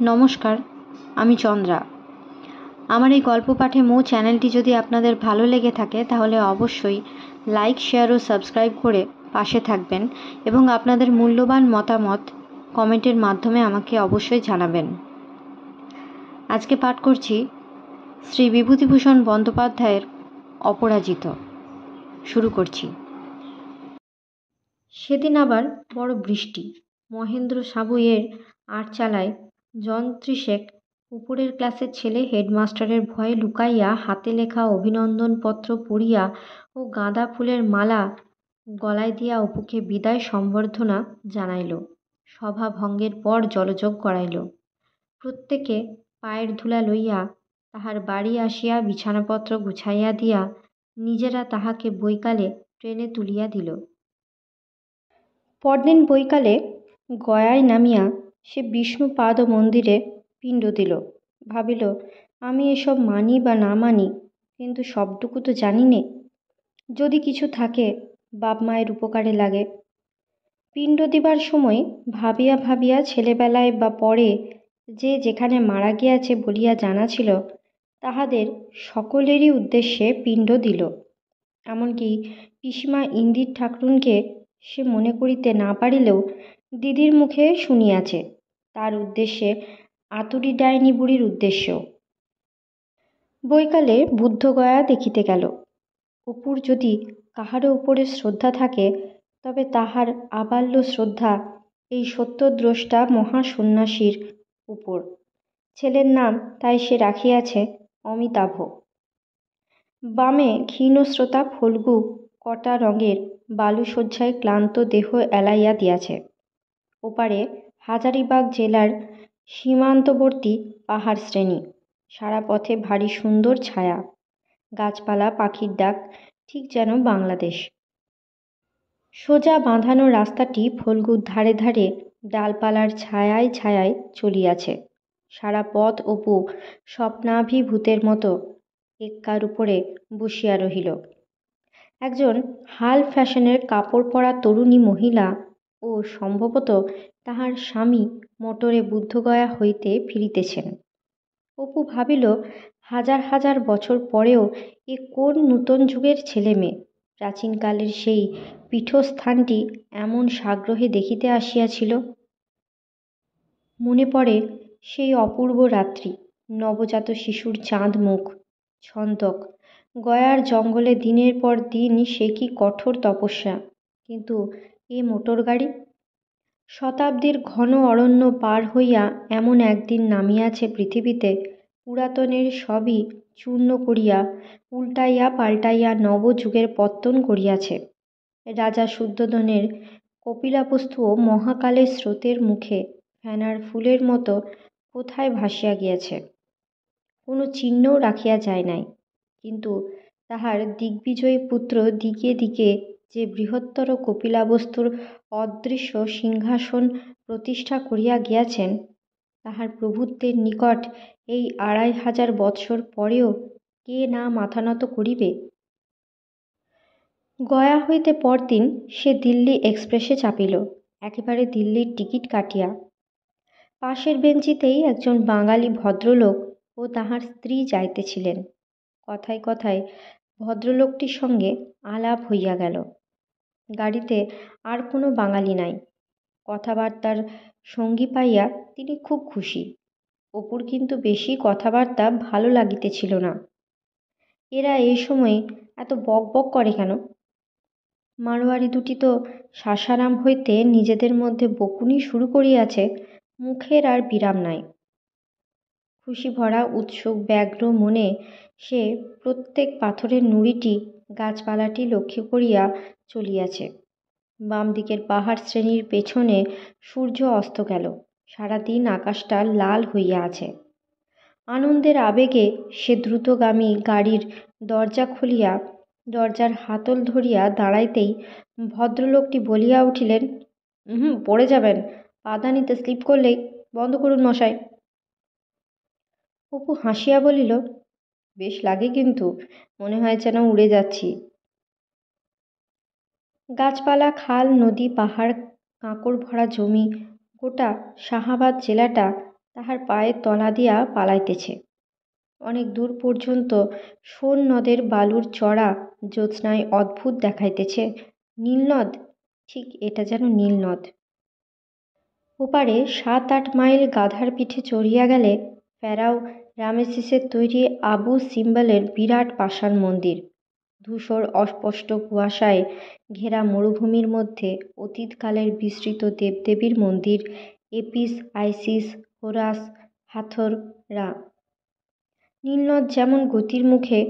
নমস্কার, আমি চন্দ্রা। আমার এই গল্প পাঠে মৌ চ্যানেলটি যদি আপনাদের ভালো লেগে থাকে তাহলে অবশ্যই লাইক, শেয়ার ও সাবস্ক্রাইব করে পাশে থাকবেন এবং আপনাদের মূল্যবান মতামত কমেন্টের মাধ্যমে আমাকে অবশ্যই জানাবেন। আজকে পাঠ করছি শ্রী বিভূতিভূষণ বন্দ্যোপাধ্যায়ের অপরাজিত। শুরু করছি। সেদিন আবার বড় বৃষ্টি। মহেন্দ্র সাবুইয়ের আটচালায় জন ত্রিশেক উপরের ক্লাসের ছেলে হেডমাস্টারের ভয়ে লুকাইয়া হাতে লেখা অভিনন্দনপত্র পড়িয়া ও গাঁদা ফুলের মালা গলায় দিয়া অপুকে বিদায় সম্বর্ধনা জানাইল। সভা ভঙ্গের পর জলযোগ করাইল। প্রত্যেকে পায়ের ধুলা লইয়া তাহার বাড়ি আসিয়া বিছানাপত্র গুছাইয়া দিয়া নিজেরা তাহাকে বৈকালে ট্রেনে তুলিয়া দিল। পরদিন বৈকালে গয়ায় নামিয়া সে বিষ্ণুপাদ মন্দিরে পিণ্ড দিল। ভাবিল, আমি এসব মানি বা না মানি, কিন্তু সবটুকু তো জানি নে, যদি কিছু থাকে বাপ মায়ের উপকারে লাগে। পিণ্ড দিবার সময় ভাবিয়া ভাবিয়া ছেলেবেলায় বা পরে যে যেখানে মারা গিয়াছে বলিয়া জানা ছিল তাহাদের সকলেরই উদ্দেশ্যে পিণ্ড দিল। এমনকি পিসিমা ইন্দির ঠাকরুনকে সে মনে করিতে না পারিলেও দিদির মুখে শুনিয়াছে তার উদ্দেশ্যে আতুরি ডাইনি বুড়ির উদ্দেশ্যেও। বৈকালে বুদ্ধগয়া দেখিতে গেল। অপুর যদি কাহারও উপরে শ্রদ্ধা থাকে তবে তাহার আবাল্য শ্রদ্ধা এই সত্যদ্রষ্টা মহাসন্ন্যাসীর উপর। ছেলের নাম তাই সে রাখিয়াছে অমিতাভ। বামে ক্ষীণস্রোতা ফল্গু কটা রঙের বালুশয্যায় ক্লান্ত দেহ এলাইয়া দিয়াছে। ওপারে হাজারিবাগ জেলার সীমান্তবর্তী পাহাড় শ্রেণী। সারা পথে ভারী সুন্দর ছায়া, গাছপালা, পাখির ডাক, ঠিক যেন বাংলাদেশ। সোজা বাঁধানো রাস্তাটি ফল্গুর ধারে ধারে ডালপালার ছায়ায় ছায়ায় চলিয়াছে। সারা পথ অপু স্বপ্নাভিভূতের মতো এক্কার উপরে বসিয়া রহিল। একজন হাল ফ্যাশনের কাপড় পরা তরুণী মহিলা ও সম্ভবত তাহার স্বামী মোটরে বুদ্ধগয়া হইতে ফিরিতেছেন। অপু ভাবিল, হাজার হাজার বছর পরেও এ কোন নূতন যুগের ছেলে মেয়ে প্রাচীনকালের সেই পীঠস্থানটি এমন সাগ্রহে দেখিতে আসিয়াছিল। মনে পড়ে সেই অপূর্ব রাত্রি, নবজাত শিশুর চাঁদ মুখ, ছন্দক, গয়ার জঙ্গলে দিনের পর দিন সে কি কঠোর তপস্যা। কিন্তু এ মোটর গাড়ি শতাব্দীর ঘন অরণ্য পার হইয়া এমন একদিন নামিয়াছে পৃথিবীতে, পুরাতনের সবই চূর্ণ করিয়া উল্টাইয়া পাল্টাইয়া নবযুগের পত্তন করিয়াছে। রাজা শুদ্ধোধনের কপিলাবস্তুও মহাকালের স্রোতের মুখে ফেনার ফুলের মতো কোথায় ভাসিয়া গিয়াছে, কোনো চিহ্নও রাখিয়া যায় নাই। কিন্তু তাহার দিগ্বিজয়ী পুত্র দিকে দিকে যে বৃহত্তর কপিলাবস্তুর অদৃশ্য সিংহাসন প্রতিষ্ঠা করিয়া গিয়াছেন, তাহার প্রভুত্বের নিকট এই ২৫০০ বৎসর পরেও কে না মাথা নত করিবে। গয়া হইতে পরদিন সে দিল্লি এক্সপ্রেসে চাপিল, একেবারে দিল্লির টিকিট কাটিয়া। পাশের বেঞ্চিতেই একজন বাঙালি ভদ্রলোক ও তাহার স্ত্রী যাইতেছিলেন। কথায় কথায় ভদ্রলোকটির সঙ্গে আলাপ হইয়া গেল। গাড়িতে আর কোনো বাঙালি নাই। কথাবার্তার সঙ্গী পাইয়া তিনি খুব খুশি। অপুর কিন্তু বেশি কথাবার্তা ভালো লাগিতেছিল না। এরা এই সময়ে এত বক বক করে কেন? মারোয়ারি দুটি তো সাসারাম হইতে নিজেদের মধ্যে বকুনি শুরু করিয়াছে, মুখের আর বিরাম নাই। খুশি ভরা উৎসুক ব্যগ্র মনে সে প্রত্যেক পাথরের নুড়িটি গাছপালাটি লক্ষ্য করিয়া চলিয়াছে। বাম দিকের পাহাড় শ্রেণীর পেছনে সূর্য অস্ত গেল। সারাদিন আকাশটা লাল হইয়া আছে। আনন্দের আবেগে সে দ্রুতগামী গাড়ির দরজা খুলিয়া দরজার হাতল ধরিয়া দাঁড়াইতেই ভদ্রলোকটি বলিয়া উঠিলেন, পড়ে যাবেন, পাদানিতে স্লিপ করলেই। বন্ধ করুন মশাই। অপু হাসিয়া বলিল, বেশ লাগে কিন্তু, মনে হয় যেন উড়ে যাচ্ছি। গাছপালা, খাল, নদী, পাহাড়, কাঁকড় ভরা জমি, গোটা শাহাবাদ জেলাটা তাহার পায়ের তলা দিয়া পালাইতেছে। অনেক দূর পর্যন্ত সোন নদের বালুর চড়া জ্যোৎস্নায় অদ্ভুত দেখাইতেছে। নীলনদ, ঠিক এটা যেন নীলনদ। ওপারে 7-8 মাইল গাধার পিঠে চড়িয়া গেলে ফেরাও রামেসিসের তৈরি আবু সিম্বলের বিরাট পাষাণ মন্দির। ধূসর অস্পষ্ট কুয়াশায় ঘেরা মরুভূমির মধ্যে অতীতকালের বিস্তৃত দেবদেবীর মন্দির, এপিস, আইসিস, হোরাস, হাথর, রা। নীলনদ যেমন গতির মুখে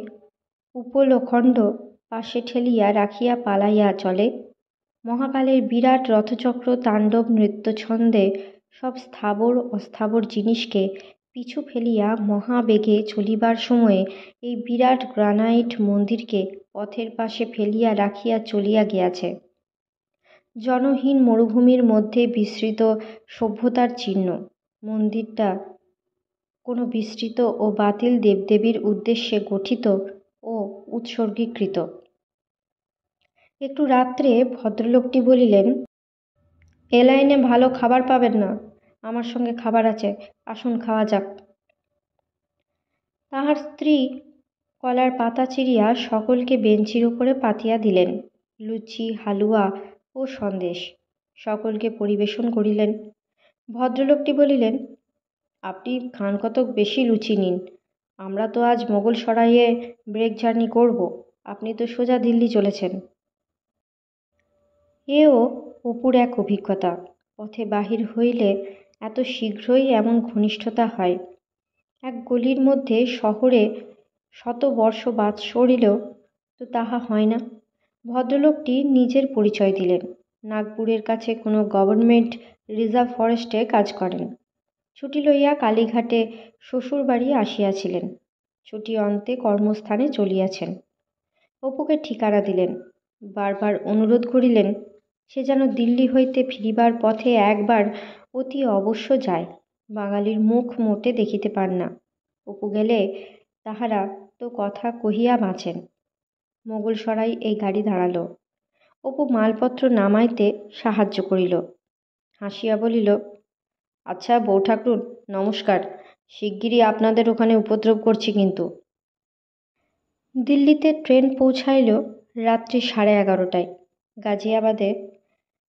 উপলখণ্ড পাশে ঠেলিয়া রাখিয়া পালাইয়া চলে, মহাকালের বিরাট রথচক্র তাণ্ডব নৃত্যছন্দে সব স্থাবর অস্থাবর জিনিসকে পিছু ফেলিয়া মহাবেগে চলিবার সময়ে এই বিরাট গ্রানাইট মন্দিরকে পথের পাশে ফেলিয়া রাখিয়া চলিয়া গিয়াছে। জনহীন মরুভূমির মধ্যে বিস্তৃত সভ্যতার চিহ্ন। মন্দিরটা কোনো বিস্তৃত ও বাতিল দেবদেবীর উদ্দেশ্যে গঠিত ও উৎসর্গীকৃত। একটু রাত্রে ভদ্রলোকটি বলিলেন, এ লাইনে ভালো খাবার পাবেন না, আমার সঙ্গে খাবার আছে, আসুন খাওয়া যাক। তাহার স্ত্রী কলার পাতা চিরিয়া সকলকে বেঞ্চির উপরে পাতিয়া দিলেন। লুচি, হালুয়া ও সন্দেশ সকলকে পরিবেশন করিলেন। ভদ্রলোকটি বলিলেন, আপনি খান কতক বেশি লুচি নিন, আমরা তো আজ মোগল সরাইয়ে ব্রেক জার্নি করব, আপনি তো সোজা দিল্লি চলেছেন। এও অপুর এক অভিজ্ঞতা। পথে বাহির হইলে এত শীঘ্রই এমন ঘনিষ্ঠতা হয়। এক গলির মধ্যে শহরে 100 বর্ষ বাদ সরিলেও তো তাহা হয় না। ভদ্রলোকটি নিজের পরিচয় দিলেন। নাগপুরের কাছে কোনো গভর্নমেন্ট রিজার্ভ ফরেস্টে কাজ করেন। ছুটি লইয়া কালীঘাটে শ্বশুরবাড়ি আসিয়াছিলেন। ছুটি অন্তে কর্মস্থানে চলিয়াছেন। অপুকে ঠিকানা দিলেন। বারবার অনুরোধ করিলেন সে যেন দিল্লি হইতে ফিরিবার পথে একবার অতি অবশ্য যায়। বাঙালির মুখ মোটে দেখিতে পান না। অপু গেলে তাহারা তো কথা কহিয়া বাঁচেন। মোগল সরাই এই গাড়ি দাঁড়াল। অপু মালপত্র নামাইতে সাহায্য করিল। হাসিয়া বলিল, আচ্ছা বৌঠাকরুন, নমস্কার, শিগগিরই আপনাদের ওখানে উপদ্রব করছি কিন্তু। দিল্লিতে ট্রেন পৌঁছাইল রাত্রি 11:30টায়। গাজিয়াবাদে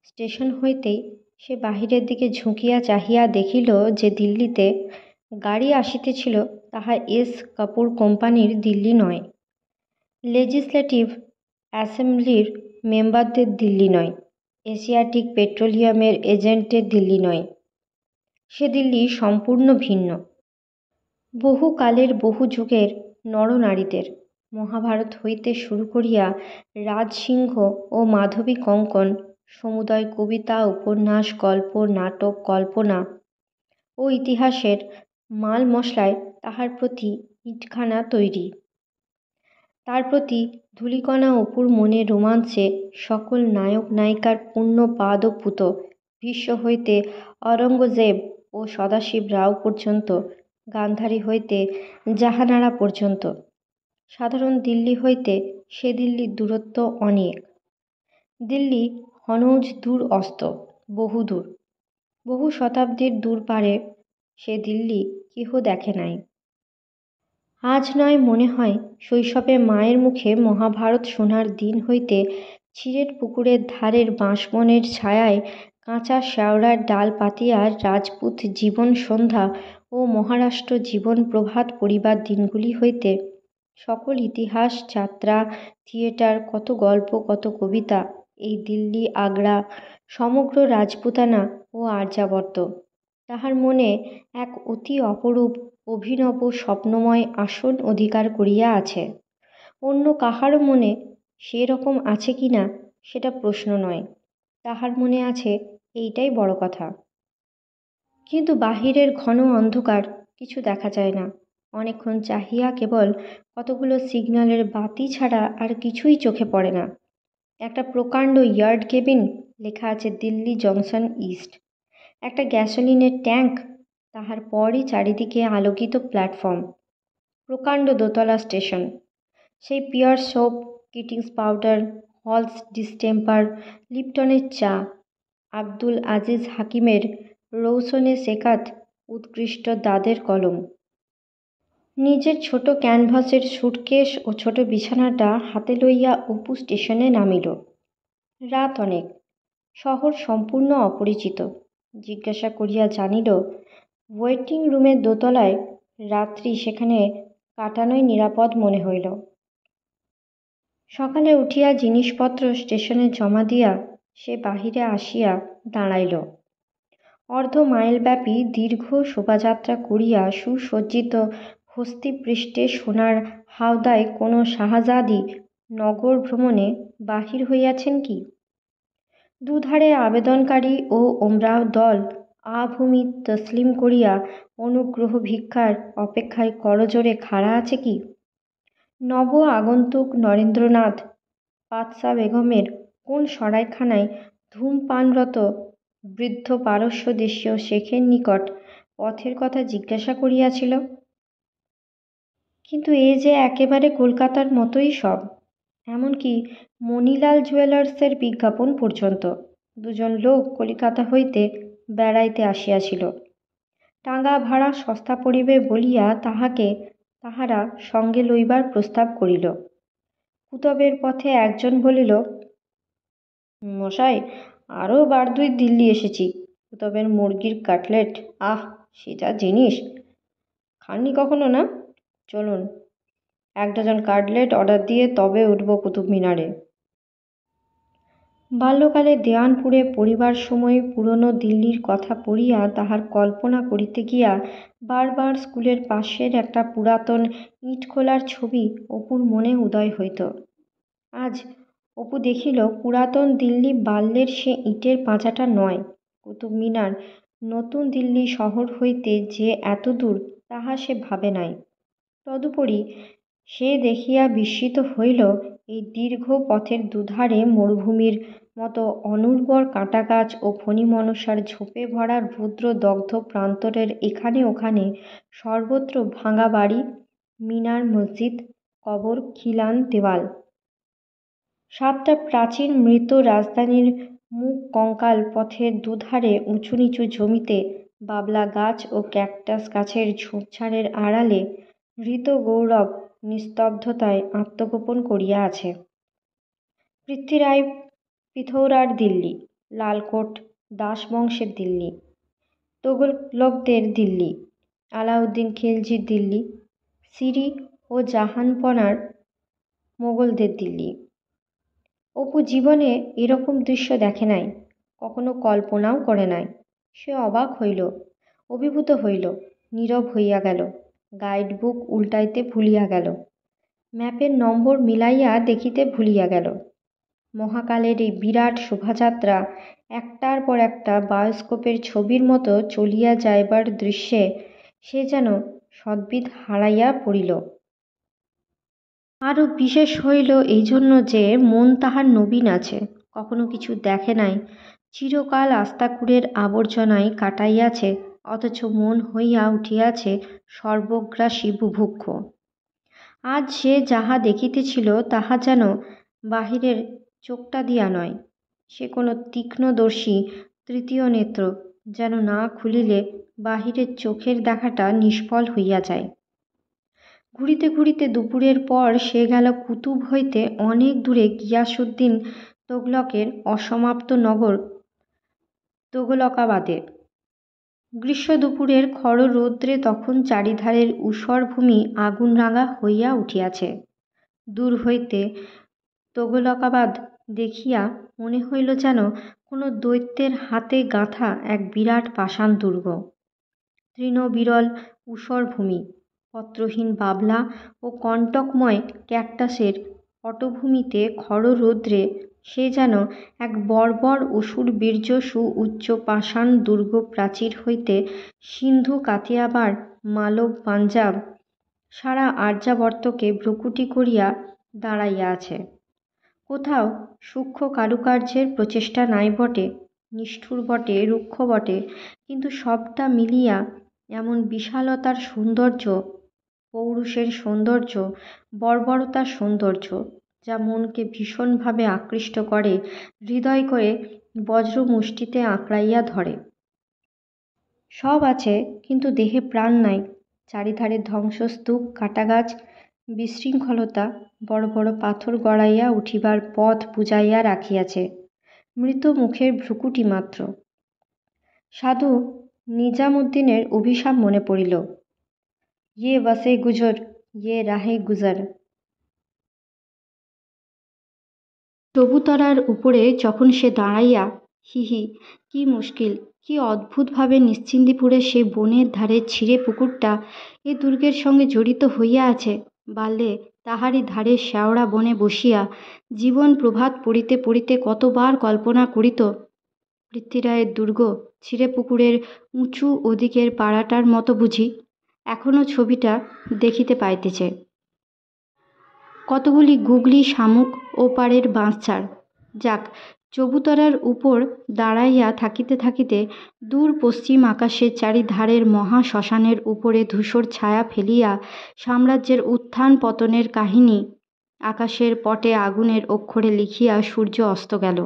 স্টেশন হইতেই সে বাহিরের দিকে ঝুঁকিয়া চাহিয়া দেখিল যে দিল্লিতে গাড়ি আসিতেছিল তাহা এস কাপুর কোম্পানির দিল্লি নয়, লেজিসলেটিভ অ্যাসেম্বলির মেম্বারদের দিল্লি নয়, এশিয়াটিক পেট্রোলিয়ামের এজেন্টের দিল্লি নয়। সে দিল্লি সম্পূর্ণ ভিন্ন। বহু কালের বহু যুগের নরনারীদের, মহাভারত হইতে শুরু করিয়া রাজসিংহ ও মাধবী কঙ্কন, সমুদয় কবিতা, উপন্যাস, গল্প, নাটক, কল্পনা ও ইতিহাসের মাল মশলায় তাহার প্রতি ইটখানা তৈরি। তার প্রতি ধূলিকণা অপুর মনে রোমাঞ্চে সকল নায়ক নায়িকার পুণ্য পাদপুত, ভীষ্ম হইতে অরঙ্গজেব ও সদাশিব রাও পর্যন্ত, গান্ধারী হইতে জাহানারা পর্যন্ত। সাধারণ দিল্লি হইতে সে দিল্লির দূরত্ব অনেক। দিল্লি হনৌজ দূর অস্ত, বহুদূর, বহু শতাব্দীর দূর পারে সে দিল্লি কেহ দেখে নাই। আজ নয়, মনে হয় শৈশবে মায়ের মুখে মহাভারত শোনার দিন হইতে চিঁড়ের পুকুরের ধারের বাঁশবনের ছায়ায় কাঁচা শেওড়ার ডাল পাতিয়া রাজপুত জীবন সন্ধ্যা ও মহারাষ্ট্র জীবন প্রভাত পড়িবার দিনগুলি হইতে সকল ইতিহাস, যাত্রা, থিয়েটার, কত গল্প, কত কবিতা, এই দিল্লি, আগ্রা, সমগ্র রাজপুতানা ও আর্যাবর্ত তাহার মনে এক অতি অপরূপ অভিনব স্বপ্নময় আসন অধিকার করিয়া আছে। অন্য কাহারও মনে সেরকম আছে কি না সেটা প্রশ্ন নয়, তাহার মনে আছে, এইটাই বড় কথা। কিন্তু বাহিরের ঘন অন্ধকার, কিছু দেখা যায় না। অনেকক্ষণ চাহিয়া কেবল কতগুলো সিগন্যালের বাতি ছাড়া আর কিছুই চোখে পড়ে না। একটা প্রকাণ্ড ইয়ার্ড কেবিন, লেখা আছে দিল্লি জংশন ইস্ট। একটা গ্যাসোলিনের ট্যাঙ্ক, তাহার পরই চারিদিকে আলোকিত প্ল্যাটফর্ম। প্রকাণ্ড দোতলা স্টেশন। সেই Pears soap, Keating's powder, Halls distemper, লিপটনের চা, আব্দুল আজিজ হাকিমের রৌসনে সেকাত উৎকৃষ্ট দাদের কলম। নিজের ছোট ক্যানভাসের সুটকেস ও ছোট বিছানাটা হাতে লইয়া অপু স্টেশনে নামিল। রাত অনেক, শহর সম্পূর্ণ অপরিচিত। জিজ্ঞাসা করিয়া জানিল ওয়েটিং রুমের দোতলায় রাত্রি সেখানে কাটানোই নিরাপদ মনে হইল। সকালে উঠিয়া জিনিসপত্র স্টেশনে জমা দিয়া সে বাহিরে আসিয়া দাঁড়াইল। অর্ধ মাইলব্যাপী দীর্ঘ শোভাযাত্রা করিয়া সুসজ্জিত হস্তিপৃষ্ঠে সোনার হাওদায় কোনো শাহজাদি নগর ভ্রমণে বাহির হইয়াছেন কি? দুধারে আবেদনকারী ও ওমরাও দল আভূমি তসলিম করিয়া অনুগ্রহ ভিক্ষার অপেক্ষায় করজোড়ে খাড়া আছে কি? নব আগন্তুক নরেন্দ্রনাথ পাতসা বেগমের কোন সরাইখানায় ধূমপানরত বৃদ্ধ পারস্য দেশীয় শেখের নিকট পথের কথা জিজ্ঞাসা করিয়াছিল? কিন্তু এ যে একেবারে কলকাতার মতোই সব, এমনকি মণিলাল জুয়েলার্সের বিজ্ঞাপন পর্যন্ত। দুজন লোক কলিকাতা হইতে বেড়াইতে আসিয়াছিল। টাঙ্গা ভাড়া সস্তা পড়িবে বলিয়া তাহারা সঙ্গে লইবার প্রস্তাব করিল। কুতবের পথে একজন বলিল, মশাই, আরও বার দুই দিল্লি এসেছি। কুতবের মুরগির কাটলেট, আহ, সে যা জিনিস! খাননি কখনো না? চলুন, 1 ডজন কাটলেট অর্ডার দিয়ে তবে উঠব কুতুব মিনারে। বাল্যকালে দেওয়ানপুরে পড়িবার সময় পুরনো দিল্লির কথা পড়িয়া তাহার কল্পনা করিতে গিয়া বারবার স্কুলের পাশের একটা পুরাতন ইটখোলার ছবি অপুর মনে উদয় হইত। আজ অপু দেখিল পুরাতন দিল্লি বাল্যের সে ইটের পাঁজাটা নয়। কুতুব মিনার নতুন দিল্লি শহর হইতে যে এত দূর তাহা সে ভাবে নাই। তদুপরি সে দেখিয়া বিস্মিত হইল এই দীর্ঘ পথের দুধারে মরুভূমির মতো অনুর্বর কাঁটাগাছ ও ফণিমনসার ঝোপে ভরা রুদ্র দগ্ধ প্রান্তরের এখানে ওখানে সর্বত্র ভাঙা বাড়ি, মিনার, মসজিদ, কবর, খিলান, দেওয়াল। 7টা প্রাচীন মৃত রাজধানীর মুখ কঙ্কাল পথের দুধারে উঁচু নিচু জমিতে বাবলা গাছ ও ক্যাকটাস গাছের ঝোপঝাড়ের আড়ালে হৃত গৌরব নিস্তব্ধতায় আত্মগোপন করিয়া আছে। পৃথ্বীরায় পিথৌরার দিল্লি, লালকোট দাস বংশের দিল্লি, তোগলকদের দিল্লি, আলাউদ্দিন খিলজির দিল্লি, সিরি ও জাহানপনার মোগলদের দিল্লি। অপু জীবনে এরকম দৃশ্য দেখে নাই, কখনো কল্পনাও করে নাই। সে অবাক হইল, অভিভূত হইল, নীরব হইয়া গেল, গাইড বুক উল্টাইতে ভুলিয়া গেল, ম্যাপের নম্বর মিলাইয়া দেখিতে ভুলিয়া গেল। মহাকালের এই বিরাট শোভাযাত্রা একটার পর একটা বায়োস্কোপের ছবির মতো চলিয়া যাইবার দৃশ্যে সে যেন সদ্বিদ হারাইয়া পড়িল। আরও বিশেষ হইল এই জন্য যে মন তাহার নবীন আছে, কখনো কিছু দেখে নাই, চিরকাল আস্তাকুড়ের আবর্জনায় কাটাইয়াছে, অথচ মন হইয়া উঠিয়াছে সর্বগ্রাসী বুভুক্ষ। আজ সে যাহা দেখিতেছিল তাহা যেন বাহিরের চোখটা দিয়া নয়, সে কোনো তীক্ষ্ণদর্শী তৃতীয় নেত্র, যেন না খুলিলে বাহিরের চোখের দেখাটা নিষ্ফল হইয়া যায়। ঘুরিতে ঘুরিতে দুপুরের পর সে গেল কুতুব হইতে অনেক দূরে গিয়াসউদ্দিন তোগলকের অসমাপ্ত নগর তোগলকাবাদে। গ্রীষ্ম দুপুরের খড় রৌদ্রে তখন চারিধারের ঊষর ভূমি আগুনরাঙা হইয়া উঠিয়াছে। দূর হইতে তোগলকাবাদ দেখিয়া মনে হইল যেন কোনো দৈত্যের হাতে গাঁথা এক বিরাট পাষাণ দুর্গ। তৃণবিরল ঊষর ভূমি, পত্রহীন বাবলা ও কণ্টকময় ক্যাকটাসের পটভূমিতে খড়রৌদ্রে সে যেন এক বর্বর অসুর বীর্য সুউচ্চ পাষাণ দুর্গ প্রাচীর হইতে সিন্ধু কাতিয়াবার মালব পাঞ্জাব সারা আর্যাবর্তকে ভ্রূকুটি করিয়া দাঁড়াইয়া আছে। কোথাও সূক্ষ্ম কারুকার্যের প্রচেষ্টা নাই বটে, নিষ্ঠুর বটে, রুক্ষ বটে, কিন্তু সবটা মিলিয়া এমন বিশালতার সৌন্দর্য, পৌরুষের সৌন্দর্য, বর্বরতার সৌন্দর্য, যা মনকে ভীষণভাবে আকৃষ্ট করে, হৃদয় করে বজ্রমুষ্টিতে আঁকড়াইয়া ধরে। সব আছে, কিন্তু দেহে প্রাণ নাই। চারিধারে ধ্বংসস্তূপ, কাটাগাছ, বিশৃঙ্খলতা, বড় বড় পাথর গড়াইয়া উঠিবার পথ বুঝাইয়া রাখিয়াছে, মৃত মুখের ভ্রুকুটি মাত্র। সাধু নিজামুদ্দিনের অভিশাপ মনে পড়িল, ইয়ে বসে গুজর, ইয়ে রাহে গুজর। চবুতরার উপরে যখন সে দাঁড়াইয়া, হি, কি মুশকিল, কি অদ্ভুতভাবে নিশ্চিন্দিপুরে সেই বনের ধারে ছিঁড়ে পুকুরটা এ দুর্গের সঙ্গে জড়িত হইয়া আছে। বাল্যে তাহারই ধারে শেওড়া বনে বসিয়া জীবন প্রভাত পড়িতে পড়িতে কতবার কল্পনা করিত, পৃথ্বীরায়ের দুর্গ ছিঁড়ে পুকুরের উঁচু ওদিকের পাড়াটার মতো বুঝি এখনও ছবিটা দেখিতে পাইতেছে। কতগুলি গুগলি শামুক ও পাড়ের বাঁশঝাড়। যাক, চবুতরার উপর দাঁড়াইয়া থাকিতে থাকিতে দূর পশ্চিম আকাশের চারিধারের মহা শ্মশানের উপরে ধূসর ছায়া ফেলিয়া সাম্রাজ্যের উত্থান পতনের কাহিনী আকাশের পটে আগুনের অক্ষরে লিখিয়া সূর্য অস্ত গেল।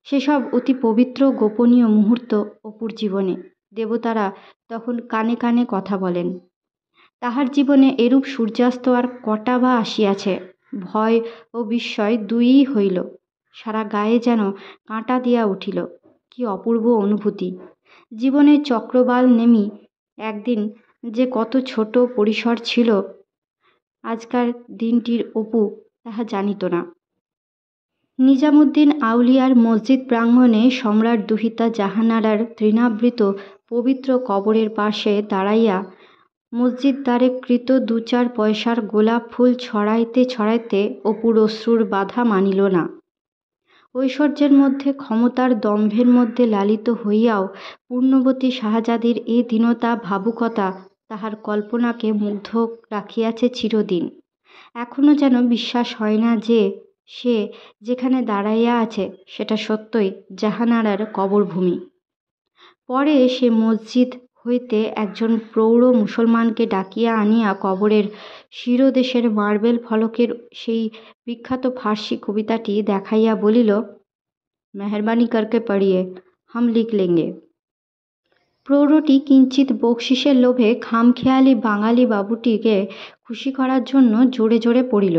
সেসব অতি পবিত্র গোপনীয় মুহূর্ত অপুর জীবনে। দেবতারা তখন কানে কানে কথা বলেন। তাহার জীবনে এরূপ সূর্যাস্ত আর কটা বা আসিয়াছে। ভয় ও বিস্ময় দুইই হইল। সারা গায়ে যেন কাঁটা দিয়া উঠিল। কি অপূর্ব অনুভূতি! জীবনের চক্রবাল নেমি একদিন যে কত ছোট পরিসর ছিল আজকার দিনটির অপু তাহা জানিত না। নিজামুদ্দিন আউলিয়ার মসজিদ প্রাঙ্গণে সম্রাট দুহিতা জাহানারার তৃণাবৃত পবিত্র কবরের পাশে দাঁড়াইয়া মসজিদ দ্বারে কৃত 2-4 পয়সার গোলাপ ফুল ছড়াইতে ছড়াইতে অপুর অশ্রুর বাধা মানিল না। ঐশ্বর্যের মধ্যে, ক্ষমতার দম্ভের মধ্যে লালিত হইয়াও পূর্ণবতী শাহজাদির এ দীনতা, ভাবুকতা তাহার কল্পনাকে মুগ্ধ রাখিয়াছে চিরদিন। এখনও যেন বিশ্বাস হয় না যে সে যেখানে দাঁড়াইয়া আছে সেটা সত্যই জাহানারার কবরভূমি। পরে সে মসজিদ হইতে একজন প্রৌঢ় মুসলমানকে ডাকিয়া আনিয়া কবরের শিরদেশের মার্বেল ফলকের সেই বিখ্যাত ফার্সি কবিতাটি দেখাইয়া বলিল, মেহরবানি করকে পড়িয়ে, হাম লিখ লেঙ্গে। প্রৌঢ়টি কিঞ্চিত বকশিসের লোভে খামখেয়ালি বাঙালি বাবুটিকে খুশি করার জন্য জোরে জোরে পড়িল,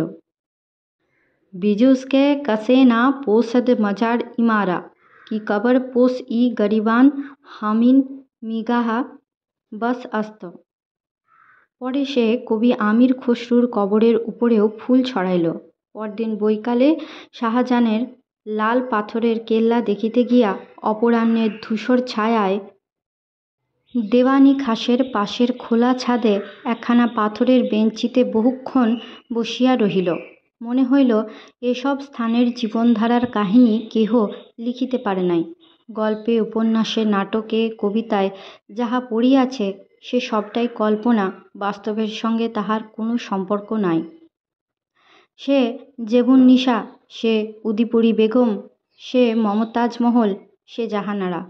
বিজুসকে কসে না পোষদ মজার ইমারা, কি কবর পোষ ই গরিবান হামিন মিগাহা বস আস্ত। পরে সে কবি আমির খসরুর কবরের উপরেও ফুল ছড়াইল। পরদিন বৈকালে শাহজাহানের লাল পাথরের কেল্লা দেখিতে গিয়া অপরাহ্নের ধূসর ছায়ায় দেওয়ানি খাসের পাশের খোলা ছাদে একখানা পাথরের বেঞ্চিতে বহুক্ষণ বসিয়া রহিল। মনে হইল এসব স্থানের জীবনধারার কাহিনী কেহ লিখিতে পারে নাই। গল্পে, উপন্যাসে, নাটকে, কবিতায় যাহা পড়িয়াছে সে সবটাই কল্পনা, বাস্তবের সঙ্গে তাহার কোনো সম্পর্ক নাই। সে জেবুন্নিসা, সে উদিপুরি বেগম, সে মমতাজ মহল, সে জাহানারা,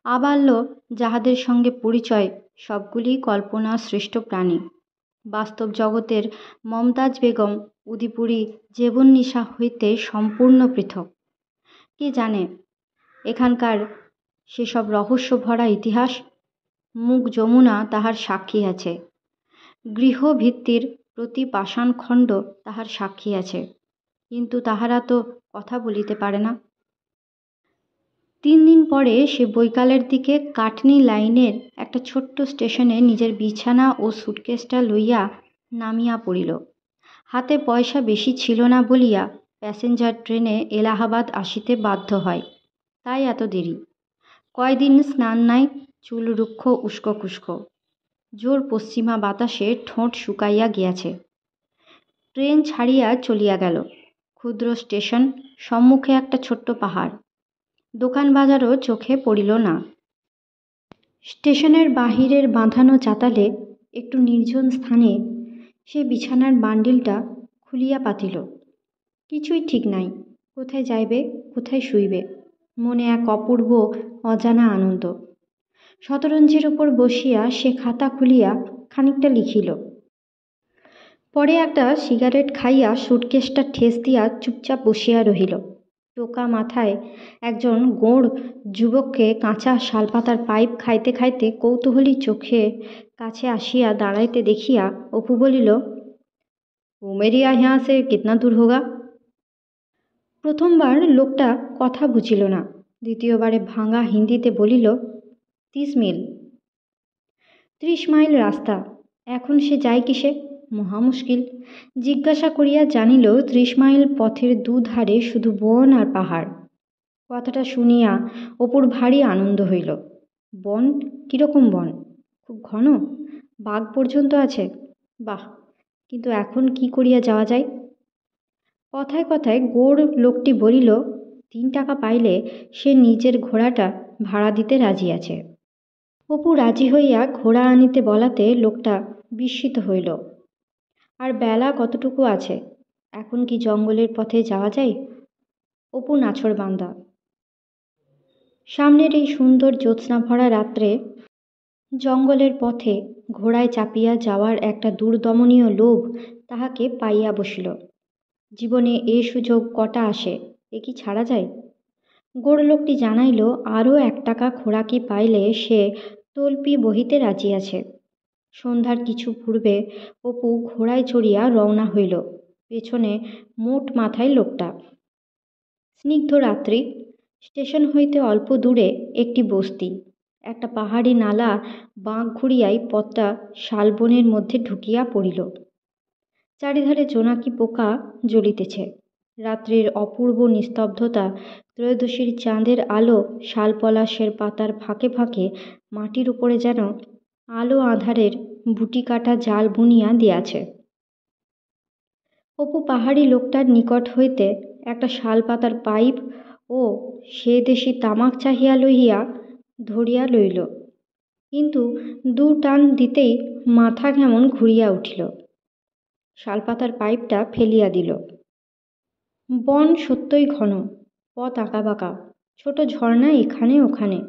আবাল্য যাহাদের সঙ্গে পরিচয় সবগুলিই কল্পনা সৃষ্ট প্রাণী। বাস্তব জগতের মমতাজ বেগম, উদিপুরি জেবুন্নিসা হইতে সম্পূর্ণ পৃথক। কে জানে এখানকার সেসব রহস্য ভরা ইতিহাস? মুখ যমুনা তাহার সাক্ষী আছে, গৃহভিত্তির প্রতি পাষাণখণ্ড তাহার সাক্ষী আছে, কিন্তু তাহারা তো কথা বলিতে পারে না। 3 দিন পরে সে বৈকালের দিকে কাটনি লাইনের একটা ছোট্ট স্টেশনে নিজের বিছানা ও সুটকেসটা লইয়া নামিয়া পড়িল। হাতে পয়সা বেশি ছিল না বলিয়া প্যাসেঞ্জার ট্রেনে এলাহাবাদ আসিতে বাধ্য হয়, তাই এত দেরি। কয়দিন স্নান নাই, চুল রুক্ষ উস্কো খুস্কো, জোর পশ্চিমা বাতাসে ঠোঁট শুকাইয়া গিয়াছে। ট্রেন ছাড়িয়া চলিয়া গেল। ক্ষুদ্র স্টেশন, সম্মুখে একটা ছোট্ট পাহাড়। দোকান বাজারও চোখে পড়িল না। স্টেশনের বাহিরের বাঁধানো চাতালে একটু নির্জন স্থানে সে বিছানার বান্ডিলটা খুলিয়া পাতিল। কিছুই ঠিক নাই, কোথায় যাইবে, কোথায় শুইবে। মনে এক অপূর্ব অজানা আনন্দ। শতরঞ্জির উপর বসিয়া সে খাতা খুলিয়া খানিকটা লিখিল। পরে একটা সিগারেট খাইয়া সুটকেসটা ঠেস দিয়া চুপচাপ বসিয়া রহিল। টোকা মাথায় একজন গোঁড় যুবককে কাঁচা শালপাতার পাইপ খাইতে খাইতে কৌতূহলী চোখে কাছে আসিয়া দাঁড়াইতে দেখিয়া অপু বলিল, উমেরিয়া ইহাঁ সে কিতনা দূর হোগা? প্রথমবার লোকটা কথা বুঝিল না। দ্বিতীয়বারে ভাঙা হিন্দিতে বলিল, 30 মিল। 30 মাইল রাস্তা, এখন সে যায় কিসে? মহা মুশকিল। জিজ্ঞাসা করিয়া জানিল 30 মাইল পথের দুধারে শুধু বন আর পাহাড়। কথাটা শুনিয়া অপুর ভারী আনন্দ হইল। বন? কীরকম বন? খুব ঘন? বাঘ পর্যন্ত আছে? বাহ! কিন্তু এখন কি করিয়া যাওয়া যায়? কথায় কথায় গোঁড় লোকটি বলিল, 3 টাকা পাইলে সে নিজের ঘোড়াটা ভাড়া দিতে রাজি আছে। অপু রাজি হইয়া ঘোড়া আনিতে বলাতে লোকটা বিস্মিত হইল। আর বেলা কতটুকু আছে? এখন কি জঙ্গলের পথে যাওয়া যায়? অপু নাছোড়বান্দা। সামনের এই সুন্দর জ্যোৎস্না ভরা রাত্রে জঙ্গলের পথে ঘোড়ায় চাপিয়া যাওয়ার একটা দুর্দমনীয় লোভ তাহাকে পাইয়া বসিল। জীবনে এ সুযোগ কটা আসে, এ কি ছাড়া যায়? গোঁড় লোকটি জানাইল আরও 1 টাকা খোরাকি পাইলে সে তল্পি বহিতে রাজি আছে। সন্ধ্যার কিছু পূর্বে অপু ঘোড়ায় চড়িয়া রওনা হইল, পেছনে মোট মাথায় লোকটা। স্নিগ্ধ রাত্রি। স্টেশন হইতে অল্প দূরে একটি বস্তি। একটা পাহাড়ি নালা বাঁক ঘুরিয়াই পথটা শালবনের মধ্যে ঢুকিয়া পড়িল। চারিধারে জোনাকি পোকা জ্বলিতেছে। রাত্রির অপূর্ব নিস্তব্ধতা, ত্রয়োদশীর চাঁদের আলো শালপলাশের পাতার ফাঁকে ফাঁকে মাটির উপরে যেন আলো আঁধারের বুটি কাটা জাল বুনিয়া দিয়াছে। অপু পাহাড়ি লোকটার নিকট হইতে একটা শালপাতার পাইপ ও সে দেশি তামাক চাহিয়া লইয়া ধরিয়া লইল, কিন্তু 2 টান দিতেই মাথা কেমন ঘুরিয়া উঠিল। শালপাতার পাইপটা ফেলিয়া দিল। বন সত্যই ঘন, পথ আঁকাবাঁকা, ছোট ঝর্ণা এখানে ওখানে,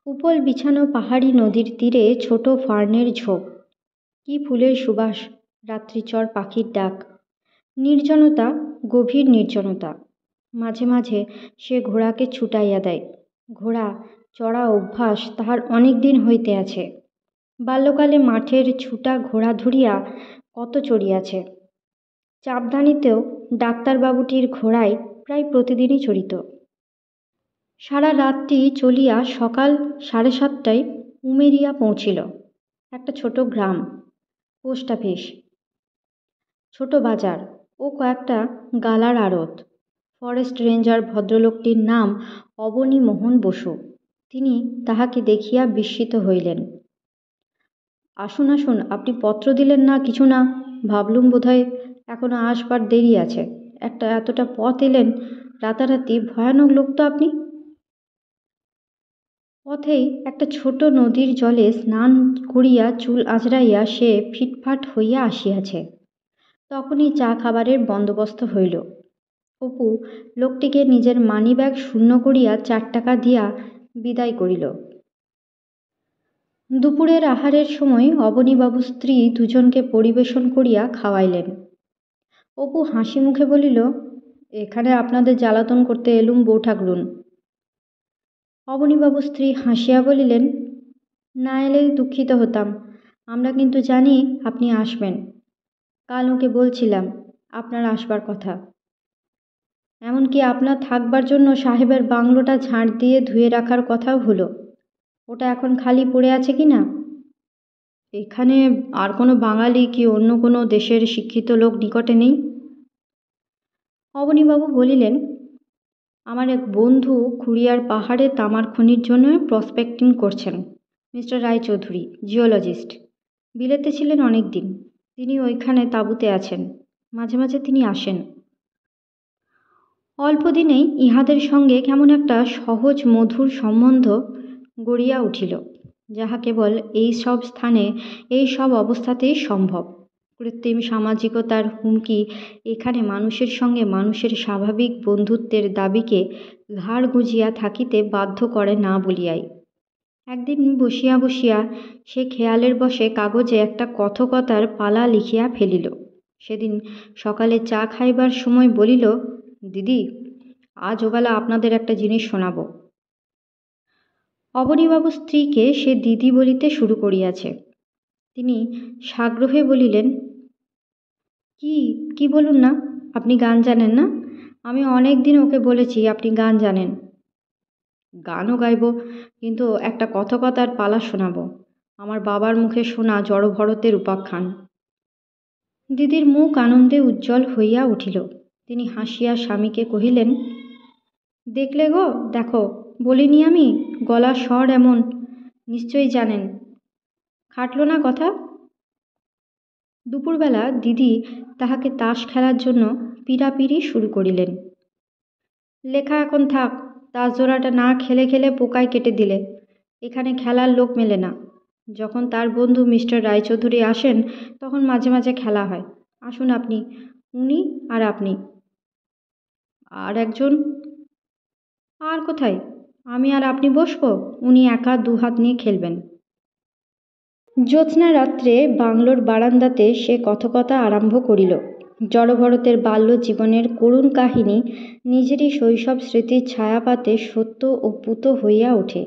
উপল বিছানো পাহাড়ি নদীর তীরে ছোট ফার্নের ঝোপ, কি ফুলের সুবাস, রাত্রিচর পাখির ডাক। নির্জনতা, গভীর নির্জনতা। মাঝে মাঝে সে ঘোড়াকে ছুটাইয়া দেয়। ঘোড়া চড়া অভ্যাস তাহার অনেক দিন হইতে আছে। বাল্যকালে মাঠের ছুটা ঘোড়া ধরিয়া কত চড়িয়াছে। চাপদানিতেও ডাক্তারবাবুটির ঘোড়ায় প্রায় প্রতিদিনই চড়িত। সারা রাতটি চলিয়া সকাল 7:30টায় উমেরিয়া পৌঁছিল। একটা ছোট গ্রাম, পোস্ট অফিস, ছোট বাজার ও কয়েকটা গালার আড়ত। ফরেস্ট রেঞ্জার ভদ্রলোকটির নাম অবনীমোহন বসু। তিনি তাহাকে দেখিয়া বিস্মিত হইলেন। আসুন আসুন, আপনি পত্র দিলেন না, কিছু না। ভাবলুম বোধহয় এখনো আসবার দেরি আছে। এতটা পথ এলেন, রাতারাতি, ভয়ানক লোক তো আপনি। পথেই একটা ছোট নদীর জলে স্নান করিয়া চুল আঁচড়াইয়া সে ফিটফাট হইয়া আসিয়াছে। তখনই চা খাবারের বন্দোবস্ত হইল। অপু লোকটিকে নিজের মানিব্যাগ শূন্য করিয়া 4 টাকা দিয়া বিদায় করিল। দুপুরের আহারের সময় অবনীবাবুর স্ত্রী দুজনকে পরিবেশন করিয়া খাওয়াইলেন। অপু হাসি মুখে বলিল, এখানে আপনাদের জ্বালাতন করতে এলুম বৌঠাকরুন। অবনীবাবুর স্ত্রী হাসিয়া বলিলেন, না এলে দুঃখিত হতাম। আমরা কিন্তু জানি আপনি আসবেন। কাল ওকে বলছিলাম আপনার আসবার কথা। এমনকি আপনার থাকবার জন্য সাহেবের বাংলোটা ঝাড় দিয়ে ধুয়ে রাখার কথাও হলো। ওটা এখন খালি পড়ে আছে কি না? এখানে আর কোনো বাঙালি কি অন্য কোনো দেশের শিক্ষিত লোক নিকটে নেই? অবনীবাবু বলিলেন, আমার এক বন্ধু খুড়িয়ার পাহাড়ে তামার খনির জন্য প্রসপেক্টিং করছেন। Mister Roychowdhury, geologist. বিলেতে ছিলেন অনেক দিন। তিনি ওইখানে তাঁবুতে আছেন। মাঝে মাঝে তিনি আসেন। অল্প দিনেই ইহাদের সঙ্গে কেমন একটা সহজ মধুর সম্বন্ধ গড়িয়া উঠিল, যাহা কেবল এই সব স্থানে এই সব অবস্থাতেই সম্ভব। কৃত্রিম সামাজিকতার হুমকি এখানে মানুষের সঙ্গে মানুষের স্বাভাবিক বন্ধুত্বের দাবিকে ঘাড় গুঁজিয়া থাকিতে বাধ্য করে না বলিয়াই। একদিন বসিয়া বসিয়া সে খেয়ালের বশে কাগজে একটা কথকতার পালা লিখিয়া ফেলিল। সেদিন সকালে চা খাইবার সময় বলিল, দিদি, আজ ওবেলা আপনাদের একটা জিনিস শোনাব। অবনীবাবুর স্ত্রীকে সে দিদি বলিতে শুরু করিয়াছে। তিনি সাগ্রহে বলিলেন, কি কি বলুন না, আপনি গান জানেন না? আমি অনেক দিন ওকে বলেছি আপনি গান জানেন। গানও গাইব, কিন্তু একটা কথকতার পালা শোনাব। আমার বাবার মুখে শোনা জড়ভরতের উপাখ্যান। দিদির মুখ আনন্দে উজ্জ্বল হইয়া উঠিল। তিনি হাসিয়া স্বামীকে কহিলেন, দেখলে গো, দেখো, বলিনি আমি, গলার স্বর এমন, নিশ্চয়ই জানেন। খাটল না কথা? দুপুরবেলা দিদি তাহাকে তাস খেলার জন্য পীড়াপিড়ি শুরু করিলেন। লেখা এখন থাক, তাস জোড়াটা না খেলে খেলে পোকায় কেটে দিলে। এখানে খেলার লোক মেলে না। যখন তার বন্ধু মিস্টার রায়চৌধুরী আসেন তখন মাঝে মাঝে খেলা হয়। আসুন আপনি, উনি আর আপনি। আর একজন? আর কোথায়? আমি আর আপনি বসবো, উনি একা দুহাত নিয়ে খেলবেন। জ্যোৎস্না রাত্রে বাংলোর বারান্দাতে সে কথকতা আরম্ভ করিল। জড়ভরতের বাল্য জীবনের করুণ কাহিনী নিজেরই শৈশব স্মৃতির ছায়াপাতে সত্য ও পুত হইয়া ওঠে।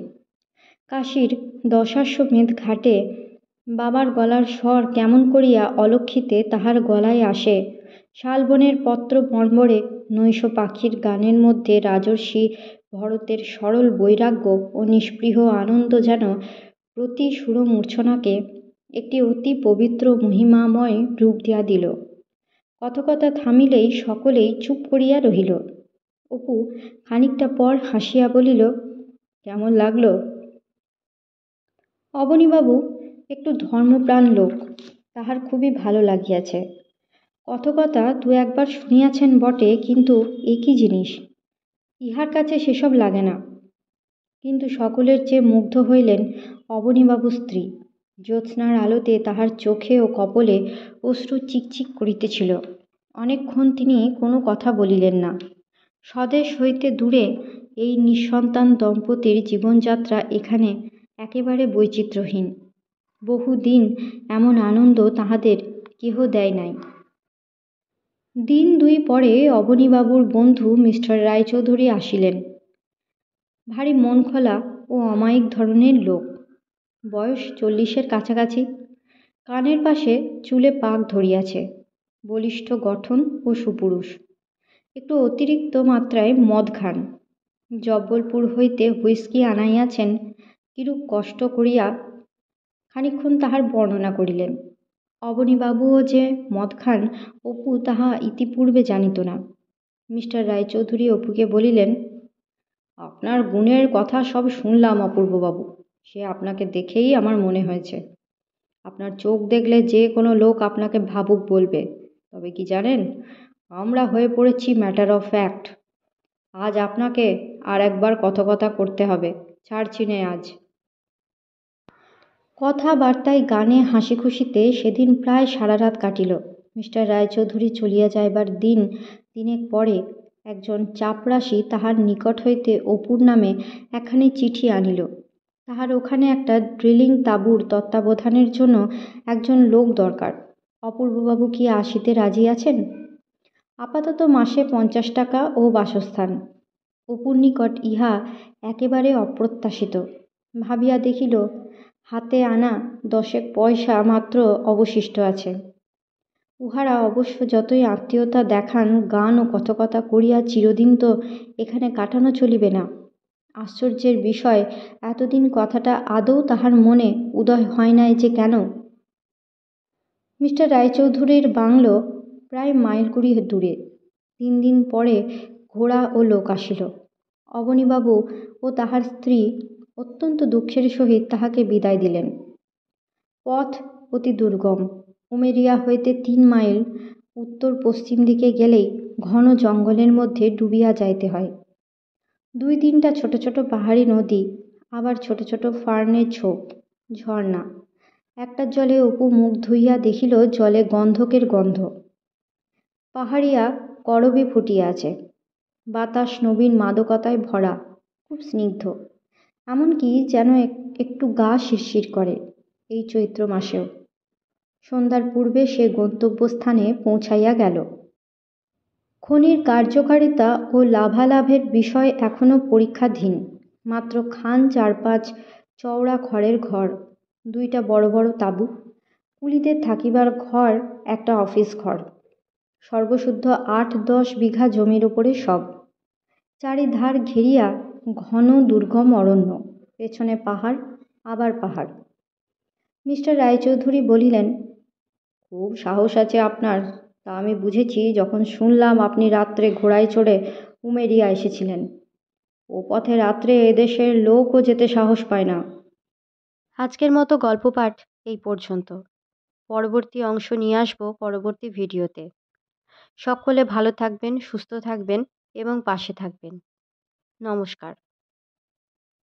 কাশীর দশাশ্বমেধ ঘাটে বাবার গলার স্বর কেমন করিয়া অলক্ষিতে তাহার গলায় আসে, শালবনের পত্র মর্মরে নৈশ পাখির গানের মধ্যে রাজর্ষি ভরতের সরল বৈরাগ্য ও নিস্পৃহ আনন্দ যেন প্রতি সুরমূর্ছনাকে একটি অতি পবিত্র মহিমাময় রূপ দিয়া দিল। কথকতা থামিলেই সকলেই চুপ করিয়া রহিল। অপু খানিকটা পর হাসিয়া বলিল, কেমন লাগলো? অবনীবাবু একটু ধর্মপ্রাণ লোক, তাহার খুবই ভালো লাগিয়াছে। কথকতা দু একবার শুনিয়াছেন বটে, কিন্তু একই জিনিস, ইহার কাছে সেসব লাগে না। কিন্তু সকলের চেয়ে মুগ্ধ হইলেন অবনীবাবুর স্ত্রী। জ্যোৎস্নার আলোতে তাহার চোখে ও কপলে অশ্রু চিকচিক করিতেছিল। অনেকক্ষণ তিনি কোনো কথা বলিলেন না। স্বদেশ হইতে দূরে এই নিঃসন্তান দম্পতির জীবনযাত্রা এখানে একেবারে বৈচিত্র্যহীন। বহুদিন এমন আনন্দ তাহাদের কেহ দেয় নাই। দিন দুই পরে অবনীবাবুর বন্ধু মিস্টার রায়চৌধুরী আসিলেন। ভারী মনখোলা ও অমায়িক ধরনের লোক, বয়স 40-এর কাছাকাছি। কানের পাশে চুলে পাক ধরিয়াছে, বলিষ্ঠ গঠন ও সুপুরুষ। একটু অতিরিক্ত মাত্রায় মদ খান। জব্বলপুর হইতে হুইস্কি আনাইয়াছেন, কিরূপ কষ্ট করিয়া খানিকক্ষণ তাহার বর্ণনা করিলেন। অবনীবাবুও যে মদ খান অপু তাহা ইতিপূর্বে জানিত না। মিস্টার রায়চৌধুরী অপুকে বলিলেন, আপনার গুণের কথা সব শুনলাম অপূর্ববাবু, সে আপনাকে দেখেই আমার মনে হয়েছে। আপনার চোখ দেখলে যে কোনো লোক আপনাকে ভাবুক বলবে। তবে কি জানেন, আমরা হয়ে পড়েছি ম্যাটার অফ ফ্যাক্ট। আজ আপনাকে আর একবার কথকতা করতে হবে, ছাড়ছি নে আজ। কথাবার্তায় গানে হাসি খুশিতে সেদিন প্রায় সারা রাত কাটিল। মিস্টার রায়চৌধুরী চলিয়া যাইবার দিন তিনেক পরে একজন চাপরাশি তাহার নিকট হইতে অপুর নামে একখানি চিঠি আনিল। তাহার ওখানে একটা ড্রিলিং তাঁবুর তত্ত্বাবধানের জন্য একজন লোক দরকার। অপূর্ববাবু কি আসিতে রাজি আছেন? আপাতত মাসে 50 টাকা ও বাসস্থান। অপুর নিকট ইহা একেবারে অপ্রত্যাশিত। ভাবিয়া দেখিল হাতে আনা 10 পয়সা মাত্র অবশিষ্ট আছে। উহারা অবশ্য যতই আত্মীয়তা দেখান, গান ও কথকতা করিয়া চিরদিন তো এখানে কাটানো চলিবে না। আশ্চর্যের বিষয়, এতদিন কথাটা আদৌ তাহার মনে উদয় হয় নাই যে কেন? মিস্টার রায়চৌধুরীর বাংলো প্রায় মাইল 20 দূরে। 3 দিন পরে ঘোড়া ও লোক আসিল। অবনীবাবু ও তাহার স্ত্রী অত্যন্ত দুঃখের সহিত তাহাকে বিদায় দিলেন। পথ অতি দুর্গম। উমেরিয়া হইতে 3 মাইল উত্তর পশ্চিম দিকে গেলেই ঘন জঙ্গলের মধ্যে ডুবিয়া যাইতে হয়। 2-3টা ছোট ছোট পাহাড়ি নদী, আবার ছোট ছোট ফার্নের ঝোপ, ঝর্ণা। একটার জলে অপু মুখ ধুইয়া দেখিল জলে গন্ধকের গন্ধ। পাহাড়িয়া করবী ফুটিয়া আছে। বাতাস নবীন মাদকতায় ভরা, খুব স্নিগ্ধ। এমনকি যেন একটু গা শিরশির করে এই চৈত্র মাসেও। সন্ধ্যার পূর্বে সে গন্তব্যস্থানে পৌঁছাইয়া গেল। খনির কার্যকারিতা ও লাভালাভের বিষয় এখনও পরীক্ষাধীন। মাত্র খান 4-5 চওড়া খড়ের ঘর, 2টা বড় বড় তাঁবু, কুলিদের থাকিবার ঘর, একটা অফিস ঘর। সর্বশুদ্ধ 8-10 বিঘা জমির উপরে সব। চারিধার ঘেরিয়া ঘন দুর্গম অরণ্য, পেছনে পাহাড়, আবার পাহাড়। মিস্টার রায়চৌধুরী বলিলেন, খুব সাহস আছে আপনার, তা আমি বুঝেছি যখন শুনলাম আপনি রাত্রে ঘোড়ায় চড়ে উমেরিয়া এসেছিলেন। ও পথে রাত্রে এদেশের লোকও যেতে সাহস পায় না। আজকের মতো গল্প পাঠ এই পর্যন্ত। পরবর্তী অংশ নিয়ে আসবো পরবর্তী ভিডিওতে। সকলে ভালো থাকবেন, সুস্থ থাকবেন এবং পাশে থাকবেন। নমস্কার।